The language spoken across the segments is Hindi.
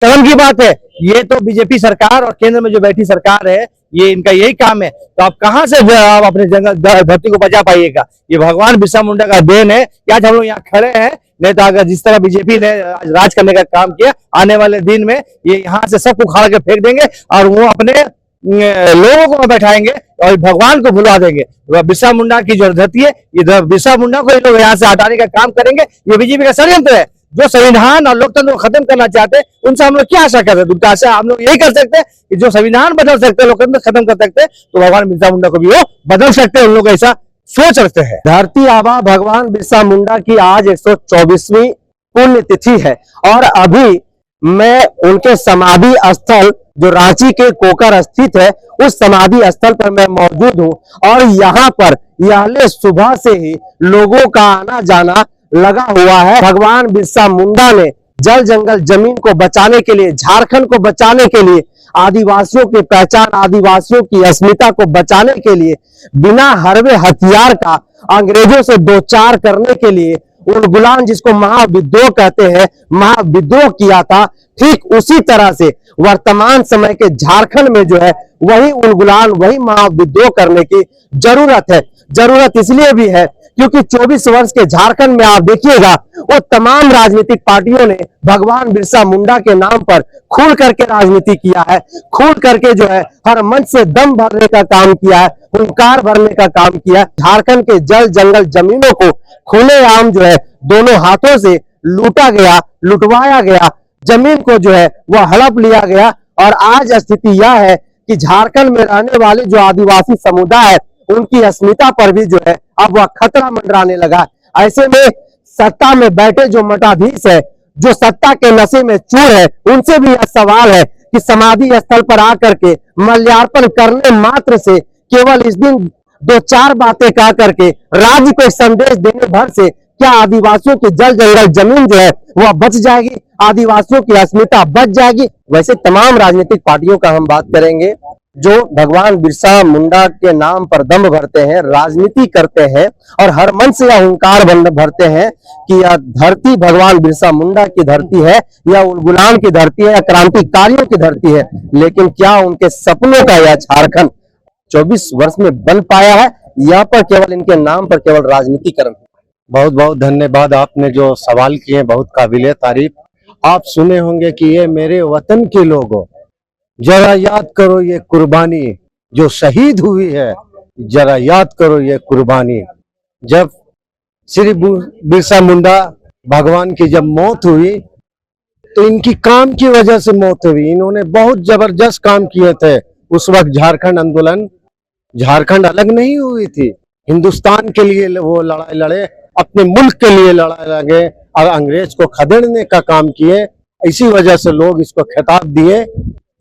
शर्म की बात है। ये तो बीजेपी सरकार और केंद्र में जो बैठी सरकार है, ये इनका यही काम है। तो आप कहां से आप अपने जंगल धरती को बचा पाइएगा? ये भगवान बिरसा मुंडा का देन है कि आज हम लोग यहाँ खड़े हैं। नहीं तो अगर जिस तरह बीजेपी ने आज राज करने का काम किया, आने वाले दिन में ये यहाँ से सबको उखाड़ के फेंक देंगे और वो अपने लोगों को बैठाएंगे और भगवान को भुला देंगे। बिरसा मुंडा की जो धरती है, ये बिरसा मुंडा को ये लोग यहाँ से हटाने का काम करेंगे। ये बीजेपी का षड्यंत्र है। जो संविधान और लोकतंत्र को खत्म करना चाहते हैं, उनसे हम लोग क्या आशा कर सकते हैं? उनका आशा हम लोग यही कर सकते हैं कि जो संविधान बदल सकते हैं, लोकतंत्र खत्म कर सकते हैं, तो भगवान बिरसा मुंडा को भी वो बदल सकते हैं। उन लोग ऐसा सोच रखते हैं। धरती आबा भगवान बिरसा मुंडा की आज 124वीं पुण्यतिथि है और अभी मैं उनके समाधि स्थल जो रांची के कोकर स्थित है, उस समाधि स्थल पर मैं मौजूद हूं और यहाँ पर यह सुबह से ही लोगों का आना जाना लगा हुआ है। भगवान बिरसा मुंडा ने जल जंगल जमीन को बचाने के लिए, झारखंड को बचाने के लिए, आदिवासियों की पहचान, आदिवासियों की अस्मिता को बचाने के लिए बिना हरवे हथियार का अंग्रेजों से दो चार करने के लिए उलगुलान, जिसको महाविद्रोह कहते हैं, महाविद्रोह किया था। ठीक उसी तरह से वर्तमान समय के झारखंड में जो है वही उलगुलान, वही महाविद्रोह करने की जरूरत है। जरूरत इसलिए भी है क्योंकि 24 वर्ष के झारखंड में आप देखिएगा, वो तमाम राजनीतिक पार्टियों ने भगवान बिरसा मुंडा के नाम पर खुल करके राजनीति किया है, खुल करके जो है हर मंच से दम भरने का काम किया है, हुंकार भरने का काम किया है। झारखंड के जल जंगल जमीनों को खुलेआम जो है दोनों हाथों से लूटा गया, लुटवाया गया, जमीन को जो है वह हड़प लिया गया। और आज स्थिति यह है कि झारखंड में रहने वाले जो आदिवासी समुदाय है, उनकी अस्मिता पर भी जो है अब वह खतरा मंडराने लगा। ऐसे में सत्ता में बैठे जो मठाधीश है, जो सत्ता के नशे में चूर है, उनसे भी यह सवाल है कि समाधि स्थल पर आकर के माल्यार्पण करने मात्र से, केवल इस दिन दो चार बातें कह करके राज्य को एक संदेश देने भर से क्या आदिवासियों की जल जंगल जमीन जो है वह बच जाएगी, आदिवासियों की अस्मिता बच जाएगी? वैसे तमाम राजनीतिक पार्टियों का हम बात करेंगे जो भगवान बिरसा मुंडा के नाम पर दम भरते हैं, राजनीति करते हैं और हर मन से यह हुंकार भरते हैं कि यह धरती भगवान बिरसा मुंडा की धरती है, या उलगुलान की धरती है, या क्रांतिकारियों की धरती है। लेकिन क्या उनके सपनों का यह झारखंड 24 वर्ष में बन पाया है? यहाँ पर केवल इनके नाम पर केवल राजनीतिकरण। बहुत बहुत धन्यवाद। आपने जो सवाल किए बहुत काबिले तारीफ। आप सुने होंगे कि ये मेरे वतन के लोगों, जरा याद करो ये कुर्बानी जो शहीद हुई है, जरा याद करो ये कुर्बानी। जब श्री बिरसा मुंडा भगवान की जब मौत हुई तो इनकी काम की वजह से मौत हुई। इन्होंने बहुत जबरदस्त काम किए थे। उस वक्त झारखंड आंदोलन, झारखंड अलग नहीं हुई थी, हिंदुस्तान के लिए वो लड़ाई लड़े, अपने मुल्क के लिए लड़ाई लगे और अंग्रेज को खदेड़ने का काम किए। इसी वजह से लोग इसको खिताब दिए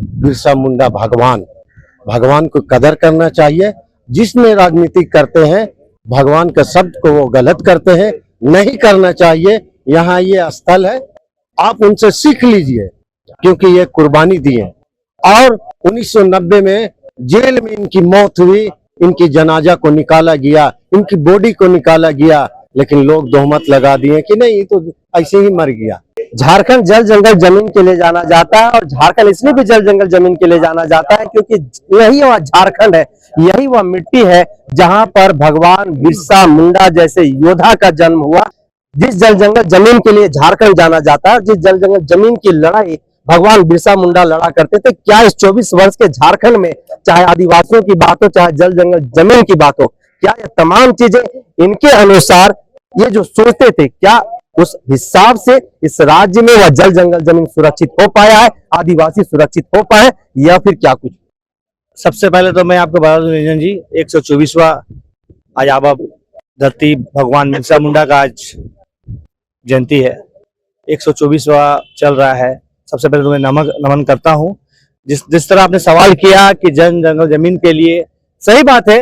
बिरसा मुंडा भगवान। भगवान को कदर करना चाहिए। जिसमें राजनीति करते हैं भगवान के शब्द को वो गलत करते हैं, नहीं करना चाहिए। यहाँ ये स्थल है, आप उनसे सीख लीजिए क्योंकि ये कुर्बानी दिए। और 1990 में जेल में इनकी मौत हुई, इनकी जनाजा को निकाला गया, इनकी बॉडी को निकाला गया, लेकिन लोग तोहमत लगा दिए कि नहीं तो ऐसे ही मर गया। झारखंड जल जंगल जमीन के लिए जाना जाता है और झारखंड इसलिए भी जल जंगल जमीन के लिए जाना जाता है क्योंकि यही वह झारखंड है, यही वह मिट्टी है जहां पर भगवान बिरसा मुंडा जैसे योद्धा का जन्म हुआ। जिस जल जंगल जमीन के लिए झारखंड जाना जाता है, जिस जल जंगल जमीन की लड़ाई भगवान बिरसा मुंडा लड़ा करते थे, क्या इस 24 वर्ष के झारखंड में चाहे आदिवासियों की बात हो, चाहे जल जंगल जमीन की बात हो, क्या ये तमाम चीजें इनके अनुसार ये जो सोचते थे, क्या उस हिसाब से इस राज्य में वह जल जंगल जमीन सुरक्षित हो पाया है, आदिवासी सुरक्षित हो पाए, या फिर क्या कुछ? सबसे पहले तो मैं आपको बता दूं निरंजन जी, 124वां आज आबा धरती भगवान बिरसा मुंडा का आज जयंती है, 124वां चल रहा है। सबसे पहले तो मैं नमन करता हूं। जिस तरह आपने सवाल किया कि जल जंगल जमीन के लिए, सही बात है।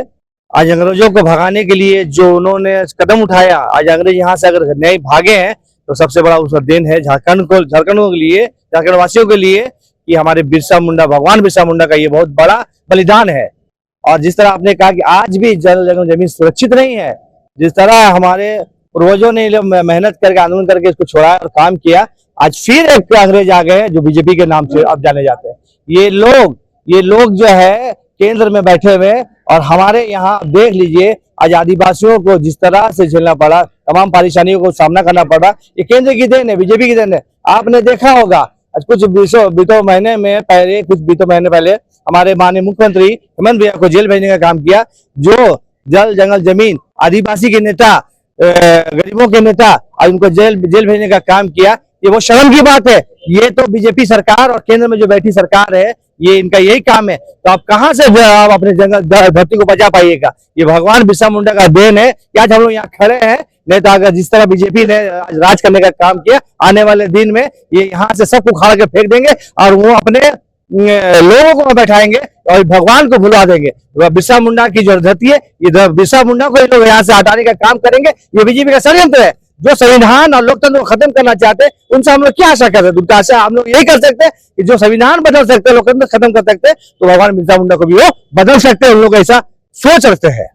आज अंग्रेजों को भगाने के लिए जो उन्होंने कदम उठाया, आज अंग्रेज यहाँ से अगर नहीं भागे हैं तो सबसे बड़ा उसका देन है झारखंड के लिए, झारखंड वासियों के लिए, कि हमारे बिरसा मुंडा, भगवान बिरसा मुंडा का ये बहुत बड़ा बलिदान है। और जिस तरह आपने कहा कि आज भी जल जंगल जमीन सुरक्षित नहीं है, जिस तरह हमारे पूर्वजों ने मेहनत करके आंदोलन करके इसको छोड़ा और काम किया, आज फिर एक अंग्रेज आ गए जो बीजेपी के नाम से अब जाने जाते हैं। ये लोग जो है केंद्र में बैठे हुए हैं, और हमारे यहाँ देख लीजिए आज आदिवासियों को जिस तरह से झेलना पड़ा, तमाम परेशानियों को सामना करना पड़ा, ये केंद्र की देन है, बीजेपी की देन है। आपने देखा होगा आज कुछ बीतों महीने पहले हमारे माननीय मुख्यमंत्री हेमंत भैया को जेल भेजने का काम किया, जो जल जंगल जमीन आदिवासी के नेता, गरीबों के नेता, आज उनको जेल भेजने का काम किया। ये वो शर्म की बात है। ये तो बीजेपी सरकार और केंद्र में जो बैठी सरकार है, ये इनका यही काम है। तो आप कहां से आप अपने जंगल धरती को बचा पाइएगा? ये भगवान बिरसा मुंडा का देन है कि आज हम लोग यहाँ खड़े हैं। नहीं तो अगर जिस तरह बीजेपी ने राज करने का काम किया, आने वाले दिन में ये यहाँ से सबको उखाड़ के फेंक देंगे और वो अपने लोगों को बैठाएंगे और भगवान को भुला देंगे। बिरसा मुंडा की जो धरती है, ये बिरसा मुंडा को ये लोग यहाँ से हटाने का काम करेंगे। ये बीजेपी का षड्यंत्र है। जो संविधान और लोकतंत्र को खत्म करना चाहते हैं, उनसे हम लोग क्या आशा कर सकते हैं? उनका आशा हम लोग यही कर सकते हैं कि जो संविधान बदल सकते हैं, लोकतंत्र खत्म कर सकते हैं, तो भगवान बिरसा मुंडा को भी वो बदल सकते हैं। उन लोग ऐसा सोच रखते हैं।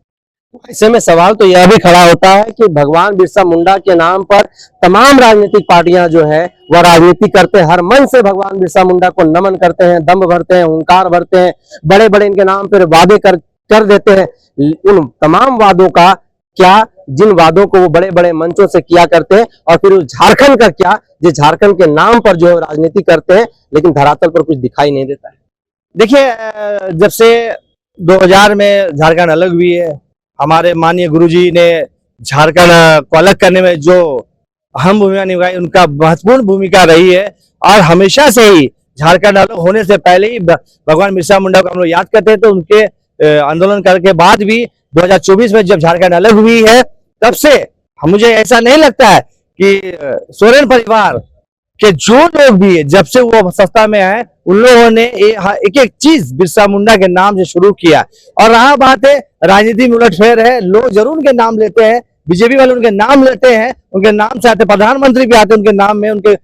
ऐसे में सवाल तो यह भी खड़ा होता है कि भगवान बिरसा मुंडा के नाम पर तमाम राजनीतिक पार्टियां जो है वह राजनीति करते हैं, हर मन से भगवान बिरसा मुंडा को नमन करते हैं, दम्भ भरते हैं, हुंकार भरते हैं, बड़े बड़े इनके नाम पर वादे कर देते हैं। उन तमाम वादों का क्या, जिन वादों को वो बड़े बड़े मंचों से किया करते हैं, और फिर उस झारखंड का क्या, जो झारखंड के नाम पर जो है राजनीति करते हैं, लेकिन धरातल पर कुछ दिखाई नहीं देता है। देखिए, जब से 2000 में झारखंड अलग हुई है, हमारे माननीय गुरुजी ने झारखंड को अलग करने में जो अहम भूमिका निभाई, उनका महत्वपूर्ण भूमिका रही है। और हमेशा से ही झारखंड अलग होने से पहले ही भगवान बिरसा मुंडा को हम लोग याद करते थे। तो उनके आंदोलन करके बाद भी 2024 में जब झारखंड अलग हुई है, तब से मुझे ऐसा नहीं लगता है कि सोरेन परिवार के जो लोग भी है, जब से वो सत्ता में आए, उन लोगों ने एक एक चीज बिरसा मुंडा के नाम से शुरू किया। और रहा बात है राजनीति में उलटफेर है, लोग जरूर उनके नाम लेते हैं, बीजेपी वाले उनके नाम लेते हैं, उनके नाम से आते, प्रधानमंत्री भी आते उनके नाम में, उनके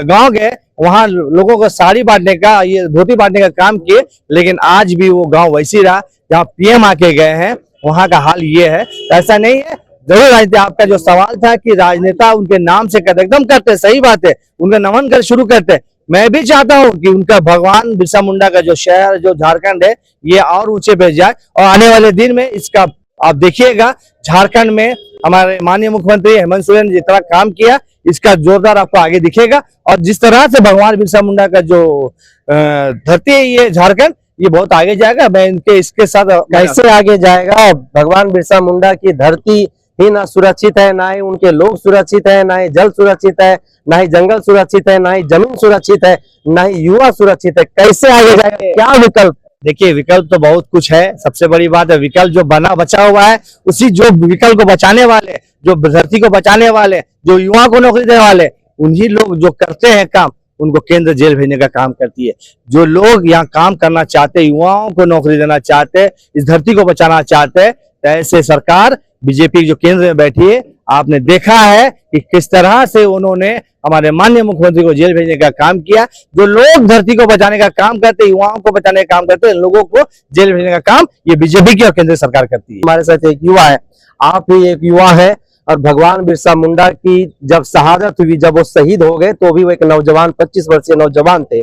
गांव गए, वहां लोगों को साड़ी बांटने का, ये धोती बांटने का काम किए। लेकिन आज भी वो गांव वैसी रहा जहाँ पीएम आके गए हैं, वहां का हाल ये है। ऐसा नहीं है, जरूर राजनीति, आपका जो सवाल था कि राजनेता उनके नाम से करते, एकदम करते, सही बात है, उनका नमन कर शुरू करते। मैं भी चाहता हूं कि उनका भगवान बिरसा मुंडा का जो शहर, जो झारखंड है, ये और ऊंचे पे जाए। और आने वाले दिन में इसका आप देखिएगा, झारखंड में हमारे माननीय मुख्यमंत्री हेमंत सोरेन ने जितना काम किया, इसका जोरदार आपको आगे दिखेगा। और जिस तरह से भगवान बिरसा मुंडा का जो धरती है, ये झारखंड, ये बहुत आगे जाएगा। मैं इसके साथ कैसे आगे जाएगा? भगवान बिरसा मुंडा की धरती ही ना सुरक्षित है, ना ही उनके लोग सुरक्षित है, ना ही जल सुरक्षित है, ना ही जंगल सुरक्षित है, ना ही जमीन सुरक्षित है, ना ही युवा सुरक्षित है। कैसे आगे जाएगा? क्या विकल्प? देखिए, विकल्प तो बहुत कुछ है। सबसे बड़ी बात है, विकल्प जो बचा हुआ है, उसी जो विकल्प को बचाने वाले, जो धरती को बचाने वाले, जो युवा को नौकरी देने वाले, उन्हीं लोग जो करते हैं काम, उनको केंद्र जेल भेजने का काम करती है। जो लोग यहाँ काम करना चाहते, युवाओं को नौकरी देना चाहते, इस धरती को बचाना चाहते, तो ऐसे सरकार बीजेपी जो केंद्र में बैठी है, आपने देखा है कि किस तरह से उन्होंने हमारे माननीय मुख्यमंत्री को जेल भेजने का काम किया। जो लोग धरती को बचाने का काम करते, युवाओं को बचाने का काम करते, लोगों को जेल भेजने का काम ये बीजेपी की और केंद्र सरकार करती है। हमारे साथ एक युवा है, आप भी एक युवा है, और भगवान बिरसा मुंडा की जब शहादत हुई, जब वो शहीद हो गए, तो भी वो एक नौजवान, 25 वर्षीय नौजवान थे।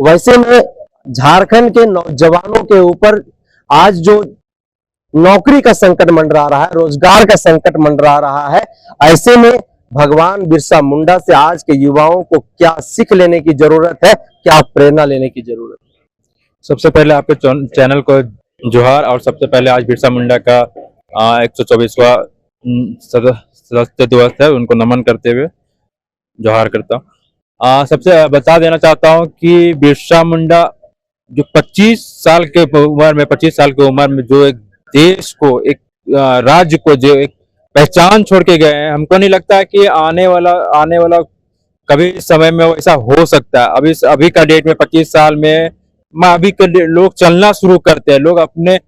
वैसे में झारखंड के नौजवानों के ऊपर आज जो नौकरी का संकट मंडरा रहा है, रोजगार का संकट मंडरा रहा है, ऐसे में भगवान बिरसा मुंडा से आज के युवाओं को क्या सीख लेने की जरूरत है, क्या प्रेरणा लेने की जरूरत है? सबसे पहले आपके चैनल को जोहार। और सबसे पहले आज बिरसा मुंडा का 124वां सदस्य दिवस है, उनको नमन करते हुए जोहार करता हूँ। सबसे बता देना चाहता हूँ कि बिरसा मुंडा जो 25 साल के उम्र में जो एक देश को, एक राज्य को जो एक पहचान छोड़ के गए हैं, हमको नहीं लगता है कि आने वाला कभी समय में ऐसा हो सकता है। अभी का डेट में 25 साल में अभी के लोग चलना शुरू करते हैं, लोग अपने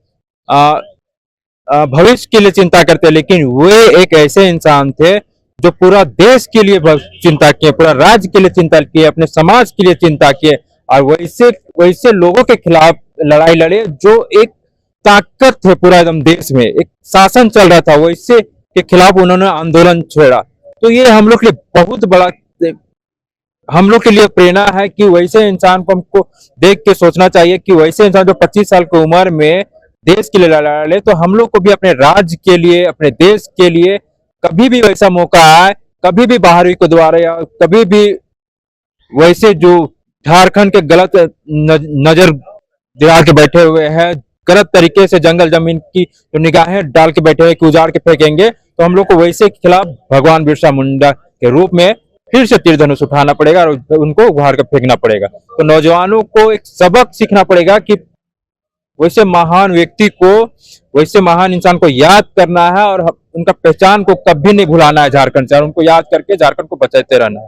भविष्य के लिए चिंता करते हैं, लेकिन वे एक ऐसे इंसान थे जो पूरा देश के लिए चिंता किए, पूरा राज्य के लिए चिंता किए, अपने समाज के लिए चिंता किए, और वैसे लोगों के खिलाफ लड़ाई लड़े जो एक ताकत थे पूरा एकदम देश में, एक शासन चल रहा था, वैसे के खिलाफ उन्होंने आंदोलन छेड़ा। तो ये हम लोग के लिए बहुत बड़ा हम लोग के लिए प्रेरणा है कि वैसे इंसान को हमको देख के सोचना चाहिए कि वैसे इंसान जो 25 साल की उम्र में देश के लिए लड़ा ले, तो हम लोग को भी अपने राज्य के लिए, अपने देश के लिए कभी भी वैसा मौका आए, कभी भी बाहरी को द्वारा या कभी भी वैसे जो झारखंड के गलत नजर दिला के बैठे हुए हैं, गलत तरीके से जंगल जमीन की जो निगाहें डाल के बैठे हैं कि उजाड़ के फेंकेंगे, तो हम लोग को वैसे के खिलाफ भगवान बिरसा मुंडा के रूप में फिर से तीर धनुष उठाना पड़ेगा और उनको उभार कर फेंकना पड़ेगा। तो नौजवानों को एक सबक सीखना पड़ेगा कि वैसे महान व्यक्ति को, वैसे महान इंसान को याद करना है और उनका पहचान को कभी नहीं भुलाना है झारखंड से, और उनको याद करके झारखंड को बचाते रहना है।